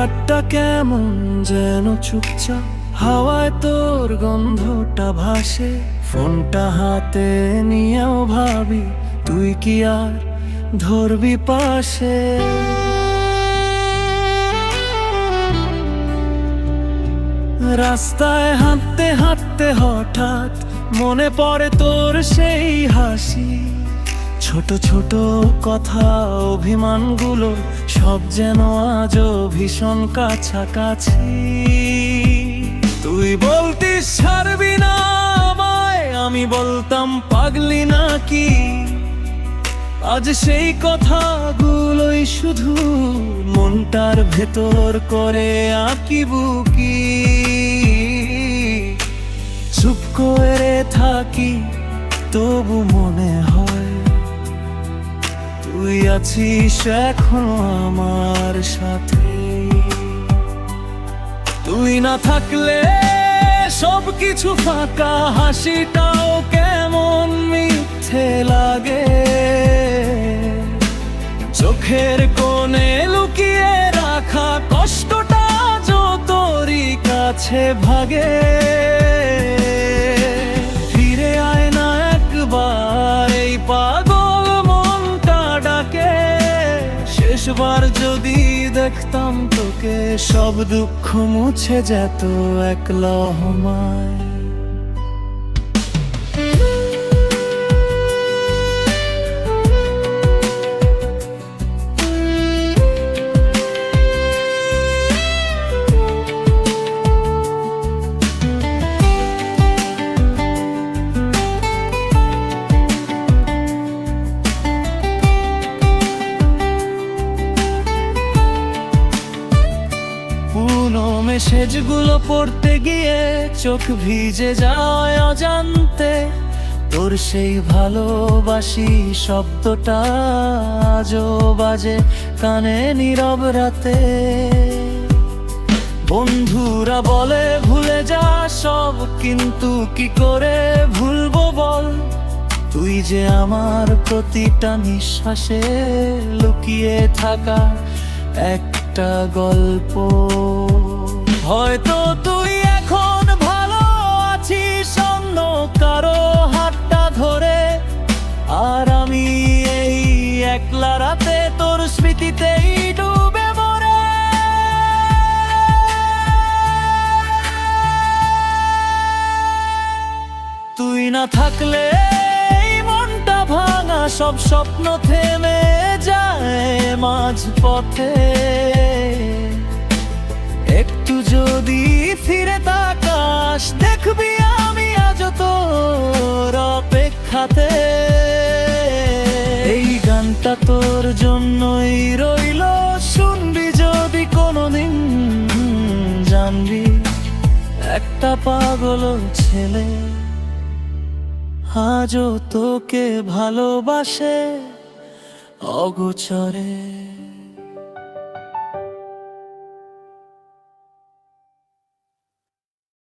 হাতটা কেমন যেন চুপচাপ, হাওয়ায় তোর গন্ধটা ভাসে। ফোনটা হাতে নিয়েও ভাবি, তুই কি আর ধরবি পাশে? রাস্তায় হাঁটতে হাঁটতে হঠাৎ মনে পড়ে তোর সেই হাসি। ছোট ছোট কথা, অভিমানগুলো সব যেন আজও ভীষণ কাছাকাছি। তুই বলতিস ছাড়বি না আমায়, আমি বলতাম পাগলি নাকি। আজ সেই কথাগুলোই শুধু মনটার ভেতর করে আঁকিবুকি। চুপ করে থাকি, তবু মনে হয় তুই আছিস এখনো আমার সাথে। তুই না থাকলে সবকিছু ফাঁকা, হাসিটাও কেমন মিথ্যে লাগে। চোখের কোণে লুকিয়ে রাখা কষ্টটা তোরই কাছে ভাগে। ফিরে আয় না একবার, এই পাগল মনটা ডাকে। শেষবার যদি দেখতাম তোকে, সব দুঃখ মুছে যেত এক লহমায়। মেসেজগুলো পড়তে গিয়ে চোখ ভিজে যায় অজান্তে। তোর সেই ভালোবাসি শব্দটা আজও বাজে কানে নীরব রাতে। বন্ধুরা বলে ভুলে যা সব, কিন্তু কি করে ভুলবো বল? তুই যে আমার প্রতিটা নিঃশ্বাসে লুকিয়ে থাকা একটা গল্প। হয়তো তুই এখন ভালো আছিস অন্য কারো হাতটা ধরে, আর আমি এই একলা রাতে তোর স্মৃতিতেই ডুবে মরে। তুই না থাকলে এই মনটা ভাঙা, সব স্বপ্ন থেমে যায় মাঝ পথে। একটু যদি ফিরে তাকাস, দেখবি আমি আজ তোর অপেক্ষাতে। এই গানটা তোর জন্যই রইল, শুনবি যদি কোনোদিন। জানবি একটা পাগল ছেলে আজও তোকে ভালোবাসে অগোচরে।